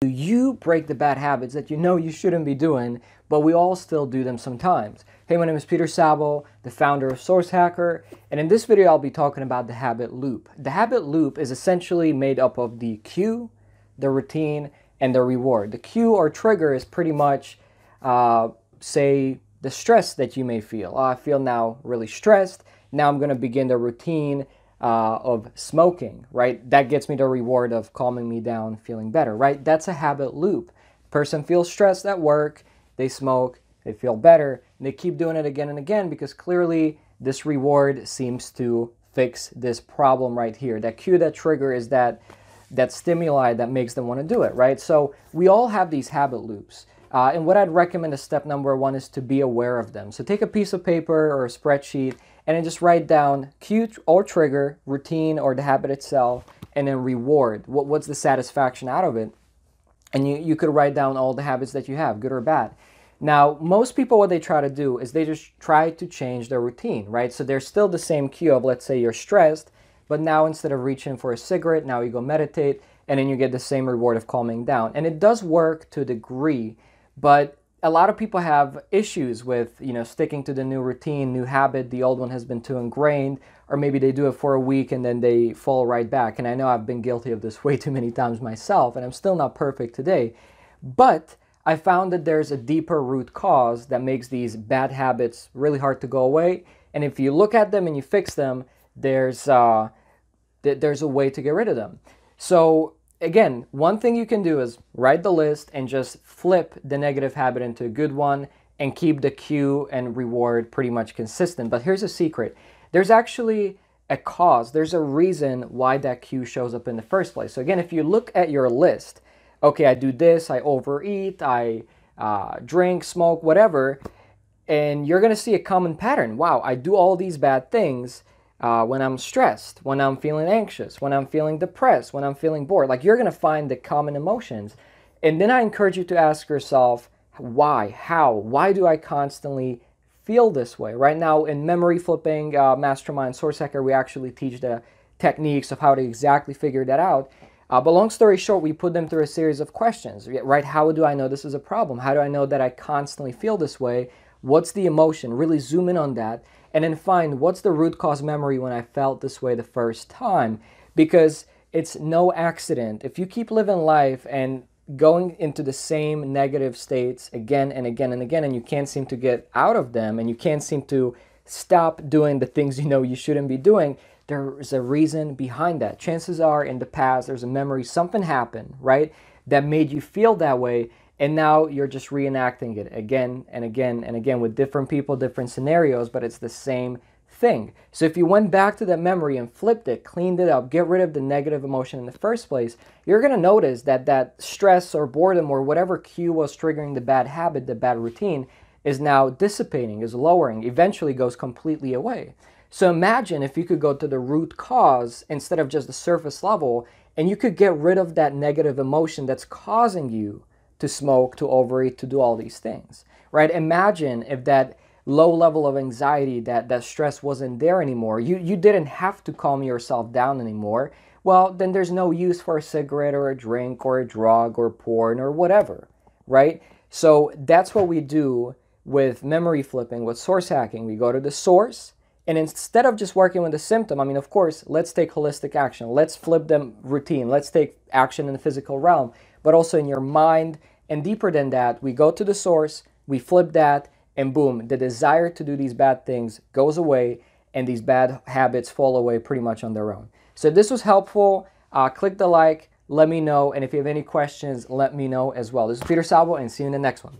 You break the bad habits that you know you shouldn't be doing, but we all still do them sometimes. Hey, my name is Szabo, the founder of Source Hacker, and in this video I'll be talking about the habit loop. The habit loop is essentially made up of the cue, the routine, and the reward. The cue or trigger is pretty much, say, the stress that you may feel. I feel now really stressed. Now I'm going to begin the routine of smoking, right? That gets me the reward of calming me down, feeling better, right? That's a habit loop. Person feels stressed at work, they smoke, they feel better, and they keep doing it again and again because clearly this reward seems to fix this problem right here. That cue, that trigger is that stimuli that makes them want to do it, right? So we all have these habit loops. And what I'd recommend as step number one is to be aware of them. So take a piece of paper or a spreadsheet and then just write down cue or trigger, routine or the habit itself, and then reward. What's the satisfaction out of it? And you could write down all the habits that you have, good or bad. Now, most people, what they try to do is they just try to change their routine, right? So there's still the same cue of, let's say you're stressed, but now instead of reaching for a cigarette, now you go meditate, and then you get the same reward of calming down. And it does work to a degree, but a lot of people have issues with, sticking to the new routine, new habit. The old one has been too ingrained, or maybe they do it for a week and then they fall right back. And I know I've been guilty of this way too many times myself, and I'm still not perfect today. But I found that there's a deeper root cause that makes these bad habits really hard to go away. And if you look at them and you fix them, there's a way to get rid of them. So again, one thing you can do is write the list and just flip the negative habit into a good one and keep the cue and reward pretty much consistent. But here's a secret. There's actually a cause. There's a reason why that cue shows up in the first place. So again, if you look at your list, okay, I do this, I overeat, I drink, smoke, whatever, and you're going to see a common pattern. Wow, I do all these bad things when I'm stressed, when I'm feeling anxious, when I'm feeling depressed, when I'm feeling bored. Like, you're going to find the common emotions. And then I encourage you to ask yourself, why? How? Why do I constantly feel this way? Right now in Memory Flipping Mastermind Source Hacker, we actually teach the techniques of how to exactly figure that out. But long story short, we put them through a series of questions, right? How do I know this is a problem? How do I know that I constantly feel this way? What's the emotion? Really zoom in on that. And then find what's the root cause memory when I felt this way the first time. Because it's no accident. If you keep living life and going into the same negative states again and again and again, and you can't seem to get out of them, and you can't seem to stop doing the things you know you shouldn't be doing, there's a reason behind that. Chances are in the past there's a memory, something happened, right, that made you feel that way. And now you're just reenacting it again and again and again with different people, different scenarios, but it's the same thing. So if you went back to that memory and flipped it, cleaned it up, get rid of the negative emotion in the first place, you're going to notice that that stress or boredom or whatever cue was triggering the bad habit, the bad routine, is now dissipating, is lowering, eventually goes completely away. So imagine if you could go to the root cause instead of just the surface level, and you could get rid of that negative emotion that's causing you to smoke, to overeat, to do all these things, right? Imagine if that low level of anxiety, that stress wasn't there anymore. You didn't have to calm yourself down anymore. Well, then there's no use for a cigarette or a drink or a drug or porn or whatever, right? So that's what we do with memory flipping, with source hacking. We go to the source, and instead of just working with the symptom, I mean, of course, let's take holistic action. Let's flip them routine. Let's take action in the physical realm, but also in your mind. And deeper than that, we go to the source, we flip that, and boom, the desire to do these bad things goes away, and these bad habits fall away pretty much on their own. So if this was helpful, click the like, let me know, and if you have any questions, let me know as well. This is Szabo, and see you in the next one.